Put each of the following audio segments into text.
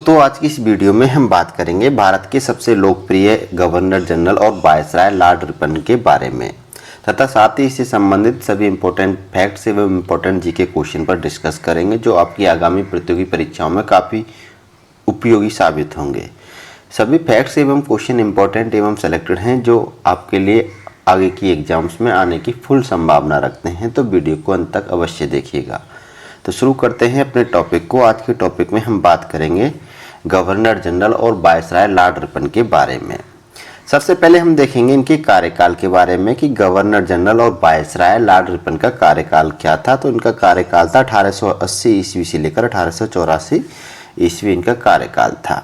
तो आज की इस वीडियो में हम बात करेंगे भारत के सबसे लोकप्रिय गवर्नर जनरल और वायसराय लॉर्ड रिपन के बारे में तथा साथ ही इससे संबंधित सभी इंपॉर्टेंट फैक्ट्स एवं इंपॉर्टेंट जीके क्वेश्चन पर डिस्कस करेंगे जो आपकी आगामी प्रतियोगी परीक्षाओं में काफ़ी उपयोगी साबित होंगे। सभी फैक्ट्स एवं क्वेश्चन इंपॉर्टेंट एवं सेलेक्टेड हैं जो आपके लिए आगे की एग्जाम्स में आने की फुल संभावना रखते हैं, तो वीडियो को अंत तक अवश्य देखिएगा। तो शुरू करते हैं अपने टॉपिक को। आज के टॉपिक में हम बात करेंगे गवर्नर जनरल और वायसराय लॉर्ड रिपन के बारे में। सबसे पहले हम देखेंगे इनके कार्यकाल के बारे में कि गवर्नर जनरल और वायसराय लॉर्ड रिपन का कार्यकाल क्या था। तो इनका कार्यकाल था 1880 ईस्वी से लेकर 1884 ईस्वी इनका कार्यकाल था।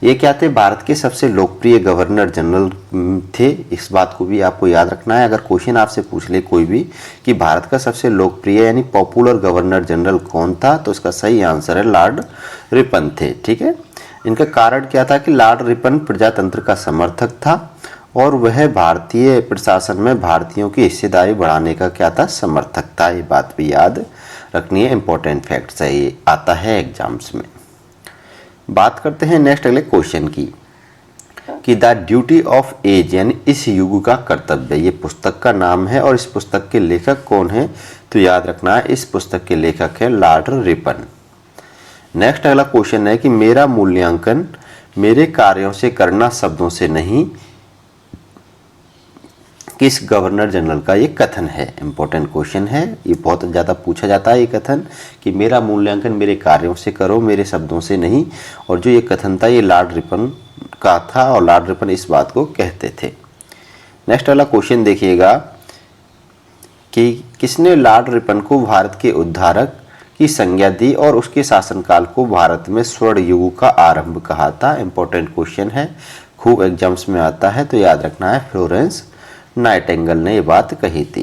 ये क्या थे? भारत के सबसे लोकप्रिय गवर्नर जनरल थे। इस बात को भी आपको याद रखना है। अगर क्वेश्चन आपसे पूछ ले कोई भी कि भारत का सबसे लोकप्रिय यानी पॉपुलर गवर्नर जनरल कौन था, तो इसका सही आंसर है लॉर्ड रिपन थे। ठीक है। इनका कारण क्या था कि लॉर्ड रिपन प्रजातंत्र का समर्थक था और वह भारतीय प्रशासन में भारतीयों की हिस्सेदारी बढ़ाने का क्या था? समर्थक था। ये बात भी याद रखनी है, इंपॉर्टेंट फैक्ट है, ये आता है एग्जाम्स में। बात करते हैं नेक्स्ट अगले क्वेश्चन की कि द ड्यूटी ऑफ एज यानी इस युग का कर्तव्य, ये पुस्तक का नाम है और इस पुस्तक के लेखक कौन है? तो याद रखना है इस पुस्तक के लेखक है लॉर्ड रिपन। नेक्स्ट अगला क्वेश्चन है कि मेरा मूल्यांकन मेरे कार्यों से करना शब्दों से नहीं, किस गवर्नर जनरल का ये कथन है? इंपॉर्टेंट क्वेश्चन है, ये बहुत ज़्यादा पूछा जाता है ये कथन कि मेरा मूल्यांकन मेरे कार्यों से करो, मेरे शब्दों से नहीं। और जो ये कथन था ये लॉर्ड रिपन का था और लॉर्ड रिपन इस बात को कहते थे। नेक्स्ट वाला क्वेश्चन देखिएगा कि किसने लॉर्ड रिपन को भारत के उद्धारक की संज्ञा दी और उसके शासनकाल को भारत में स्वर्ण युग का आरंभ कहा था? इंपॉर्टेंट क्वेश्चन है, खूब एग्जाम्स में आता है, तो याद रखना है फ्लोरेंस नाइटिंगेल ने ये बात कही थी।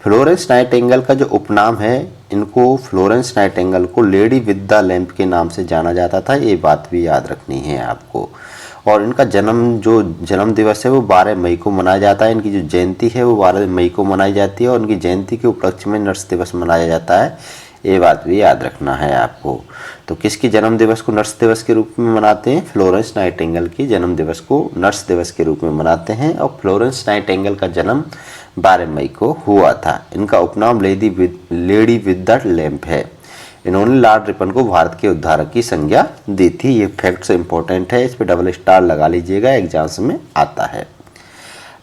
फ्लोरेंस नाइटिंगेल का जो उपनाम है, इनको फ्लोरेंस नाइटिंगेल को लेडी विद द लैंप के नाम से जाना जाता था, ये बात भी याद रखनी है आपको। और इनका जन्म दिवस है वो 12 मई को मनाया जाता है। इनकी जो जयंती है वो 12 मई को मनाई जाती है और उनकी जयंती के उपलक्ष्य में नर्स दिवस मनाया जाता है, ये बात भी याद रखना है आपको। तो किसकी जन्म दिवस को नर्स दिवस के रूप में मनाते हैं? फ्लोरेंस नाइटिंगेल की जन्म दिवस को नर्स दिवस के रूप में मनाते हैं और फ्लोरेंस नाइटिंगेल का जन्म 12 मई को हुआ था। इनका उपनाम लेडी विद द लैंप है। इन्होंने लॉर्ड रिपन को भारत के उद्धारक की संज्ञा दी थी। ये फैक्ट्स इंपॉर्टेंट है, इस पर डबल स्टार लगा लीजिएगा, एग्जाम्स में आता है।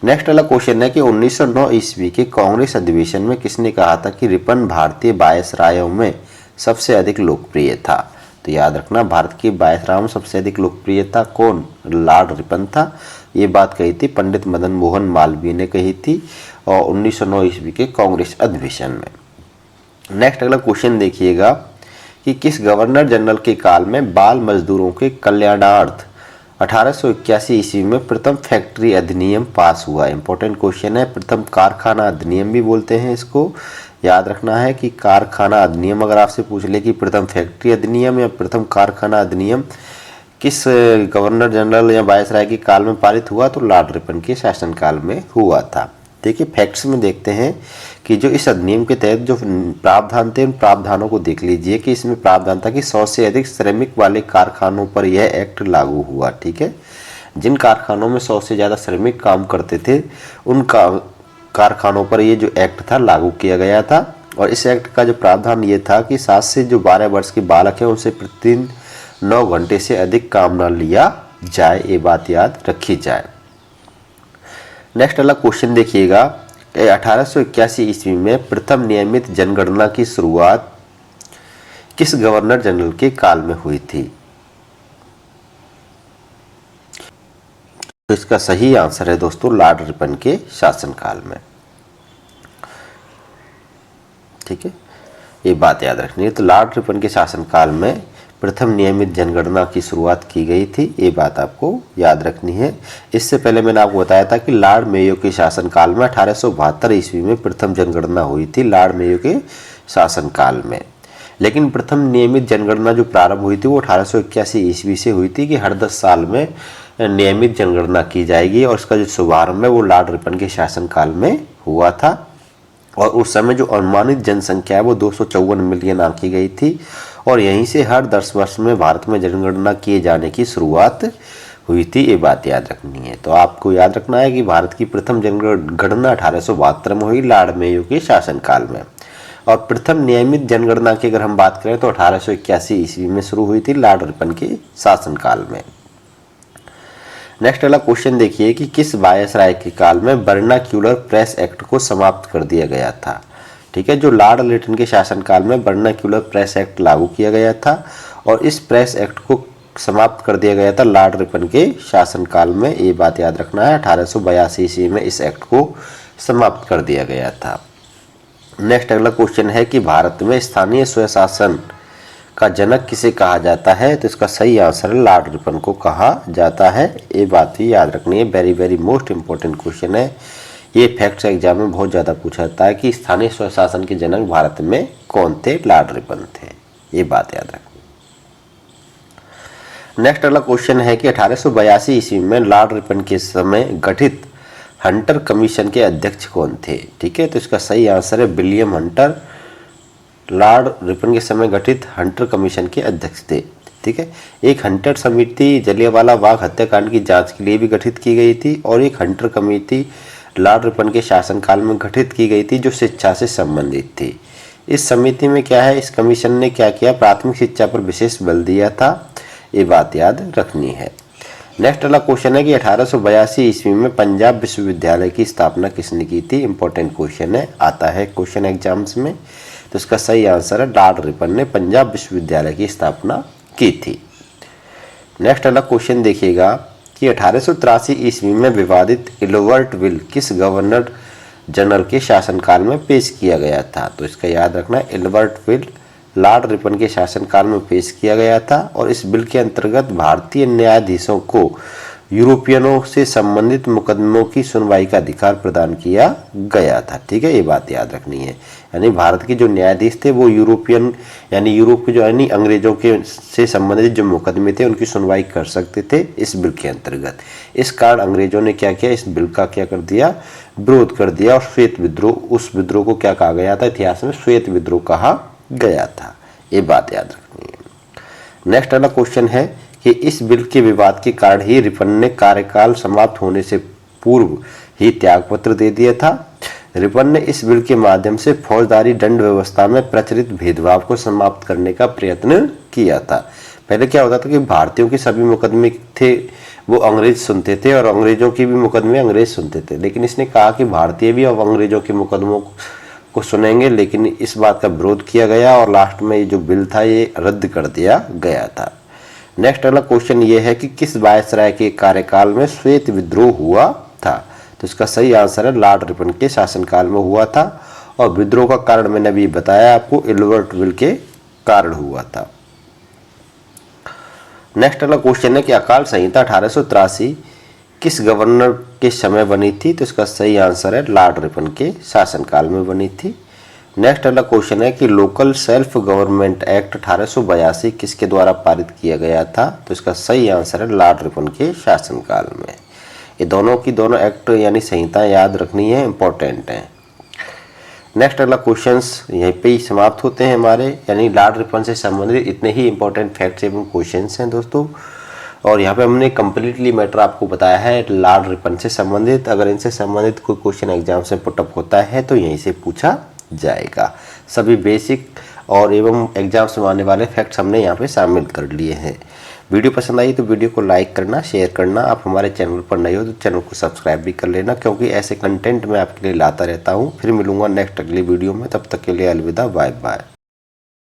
नेक्स्ट वाला क्वेश्चन है कि 1909 ईस्वी के कांग्रेस अधिवेशन में किसने कहा था कि रिपन भारतीय वायसरायों में सबसे अधिक लोकप्रिय था? तो याद रखना भारत के वायसरायों में सबसे अधिक लोकप्रिय था कौन? लॉर्ड रिपन था। ये बात कही थी पंडित मदन मोहन मालवीय ने कही थी और 1909 ईस्वी के कांग्रेस अधिवेशन में। नेक्स्ट अगला क्वेश्चन देखिएगा कि किस गवर्नर जनरल के काल में बाल मजदूरों के कल्याणार्थ 1881 ईस्वी में प्रथम फैक्ट्री अधिनियम पास हुआ? इंपॉर्टेंट क्वेश्चन है, प्रथम कारखाना अधिनियम भी बोलते हैं इसको। याद रखना है कि कारखाना अधिनियम अगर आपसे पूछ ले कि प्रथम फैक्ट्री अधिनियम या प्रथम कारखाना अधिनियम किस गवर्नर जनरल या वायसराय के काल में पारित हुआ, तो लॉर्ड रिपन के शासनकाल में हुआ था। देखिए फैक्ट्स में देखते हैं कि जो इस अधिनियम के तहत जो प्रावधान थे उन प्रावधानों को देख लीजिए कि इसमें प्रावधान था कि 100 से अधिक श्रमिक वाले कारखानों पर यह एक्ट लागू हुआ। ठीक है। जिन कारखानों में 100 से ज़्यादा श्रमिक काम करते थे उन कारखानों पर ये जो एक्ट था लागू किया गया था। और इस एक्ट का जो प्रावधान ये था कि 7 से जो 12 वर्ष के बालक हैं उनसे प्रतिदिन 9 घंटे से अधिक काम न लिया जाए, ये बात याद रखी जाए। नेक्स्ट वाला क्वेश्चन देखिएगा 1881 ईस्वी में प्रथम नियमित जनगणना की शुरुआत किस गवर्नर जनरल के काल में हुई थी? तो इसका सही आंसर है दोस्तों लॉर्ड रिपन के शासनकाल में। ठीक है, ये बात याद रखनी है। तो लॉर्ड रिपन के शासनकाल में प्रथम नियमित जनगणना की शुरुआत की गई थी, ये बात आपको याद रखनी है। इससे पहले मैंने आपको बताया था कि लॉर्ड मेयो के शासनकाल में 1872 ईस्वी में प्रथम जनगणना हुई थी, लॉर्ड मेयो के शासनकाल में। लेकिन प्रथम नियमित जनगणना जो प्रारंभ हुई थी वो 1881 ईस्वी से हुई थी कि हर 10 साल में नियमित जनगणना की जाएगी और इसका जो शुभारंभ है वो लॉर्ड रिपन के शासनकाल में हुआ था। और उस समय जो अनुमानित जनसंख्या है वो 254 मिलियन आंकी गई थी और यहीं से हर 10 वर्ष में भारत में जनगणना किए जाने की शुरुआत हुई थी। ये बात याद रखनी है। तो आपको याद रखना है कि भारत की प्रथम जनगणना 1872 में हुई, लॉर्ड मेयो के शासनकाल में। और प्रथम नियमित जनगणना की अगर हम बात करें तो 1881 ईस्वी में शुरू हुई थी, लॉर्ड रिपन के शासनकाल में। नेक्स्ट वाला क्वेश्चन देखिए कि किस वायसराय के काल में वर्नाक्यूलर प्रेस एक्ट को समाप्त कर दिया गया था। ठीक है, जो लॉर्ड लिटन के शासनकाल में वर्नाक्यूलर प्रेस एक्ट लागू किया गया था और इस प्रेस एक्ट को समाप्त कर दिया गया था लॉर्ड रिपन के शासनकाल में। ये बात याद रखना है, 1882 ईस्वी में इस एक्ट को समाप्त कर दिया गया था। नेक्स्ट अगला क्वेश्चन है कि भारत में स्थानीय स्वशासन का जनक किसे कहा जाता है। तो इसका सही आंसर है लॉर्ड रिपन को कहा जाता है। ये बात भी याद रखनी है, very very most important question है। ये फैक्ट्स एग्जाम में बहुत ज़्यादा पूछा जाता है कि स्थानीय स्वशासन के जनक भारत में कौन थे, लॉर्ड रिपन थे। ये बात याद रखनी। नेक्स्ट अगला क्वेश्चन है कि 1882 ईस्वी में लॉर्ड रिपन के समय गठित हंटर कमीशन के अध्यक्ष कौन थे। ठीक है, तो इसका सही आंसर है विलियम हंटर, लॉर्ड रिपन के समय गठित हंटर कमीशन के अध्यक्ष थे। ठीक है, एक हंटर समिति जलियांवाला बाग हत्याकांड की जांच के लिए भी गठित की गई थी और एक हंटर कमेटी लॉर्ड रिपन के शासनकाल में गठित की गई थी जो शिक्षा से संबंधित थी। इस समिति में क्या है, इस कमीशन ने क्या किया, प्राथमिक शिक्षा पर विशेष बल दिया था। ये बात याद रखनी है। नेक्स्ट वाला क्वेश्चन है कि 1882 ईस्वी में पंजाब विश्वविद्यालय की स्थापना किसने की थी। इंपॉर्टेंट क्वेश्चन है, आता है क्वेश्चन एग्जाम्स में। तो इसका सही आंसर है लॉर्ड रिपन ने पंजाब विश्वविद्यालय की स्थापना की थी। नेक्स्ट वाला क्वेश्चन देखिएगा कि 1883 ईस्वी में विवादित इल्बर्ट बिल किस गवर्नर जनरल के शासनकाल में पेश किया गया था। तो इसका याद रखना है, इल्बर्ट बिल लॉर्ड रिपन के शासनकाल में पेश किया गया था और इस बिल के अंतर्गत भारतीय न्यायाधीशों को यूरोपियनों से संबंधित मुकदमों की सुनवाई का अधिकार प्रदान किया गया था। ठीक है, ये बात याद रखनी है। यानी भारत के जो न्यायाधीश थे वो यूरोपियन यानी यूरोप के जो यानी अंग्रेजों के से संबंधित जो मुकदमे थे उनकी सुनवाई कर सकते थे इस बिल के अंतर्गत। इस कारण अंग्रेजों ने क्या किया, इस बिल का क्या कर दिया, विरोध कर दिया और श्वेत विद्रोह, उस विद्रोह को क्या कहा गया था, इतिहास में श्वेत विद्रोह कहा गया था। ये बात याद रखनी है। नेक्स्ट वाला क्वेश्चन है कि इस बिल के विवाद के कारण ही रिपन ने कार्यकाल समाप्त होने से पूर्व ही त्यागपत्र दे दिया था। रिपन ने इस बिल के माध्यम से फौजदारी दंड व्यवस्था में प्रचलित भेदभाव को समाप्त करने का प्रयत्न किया था। पहले क्या होता था कि भारतीयों के सभी मुकदमे थे वो अंग्रेज सुनते थे और अंग्रेजों की भी मुकदमे अंग्रेज सुनते थे, लेकिन इसने कहा कि भारतीय भी अब अंग्रेजों के मुकदमों को सुनेंगे, लेकिन इस बात का विरोध किया गया और लास्ट में ये जो बिल था ये रद्द कर दिया गया था। नेक्स्ट अगला क्वेश्चन ये है कि किस वायसराय के कार्यकाल में श्वेत विद्रोह हुआ था। तो इसका सही आंसर है लॉर्ड रिपन के शासनकाल में हुआ था और विद्रोह का कारण मैंने अभी बताया आपको, इल्बर्ट बिल के कारण हुआ था। नेक्स्ट अगला क्वेश्चन है कि अकाल संहिता 1883 किस गवर्नर के समय बनी थी। तो इसका सही आंसर है लॉर्ड रिपन के शासनकाल में बनी थी। नेक्स्ट अगला क्वेश्चन है कि लोकल सेल्फ गवर्नमेंट एक्ट 1882 किसके द्वारा पारित किया गया था। तो इसका सही आंसर है लॉर्ड रिपन के शासनकाल में। ये दोनों की दोनों एक्ट यानी संहिता याद रखनी है, इंपॉर्टेंट है। नेक्स्ट अगला क्वेश्चंस यहीं पे ही समाप्त होते हैं हमारे, यानी लॉर्ड रिपन से संबंधित इतने ही इंपॉर्टेंट फैक्ट्स एवं क्वेश्चंस हैं दोस्तों। और यहाँ पे हमने कम्प्लीटली मैटर आपको बताया है लॉर्ड रिपन से संबंधित। अगर इनसे संबंधित कोई क्वेश्चन एग्जाम से पुटअप होता है तो यहीं से पूछा जाएगा। सभी बेसिक और एवं एग्जाम्स में आने वाले फैक्ट्स हमने यहाँ पे शामिल कर लिए हैं। वीडियो पसंद आई तो वीडियो को लाइक करना, शेयर करना। आप हमारे चैनल पर नए हो तो चैनल को सब्सक्राइब भी कर लेना, क्योंकि ऐसे कंटेंट मैं आपके लिए लाता रहता हूँ। फिर मिलूंगा नेक्स्ट अगली वीडियो में, तब तक के लिए अलविदा, बाय बाय।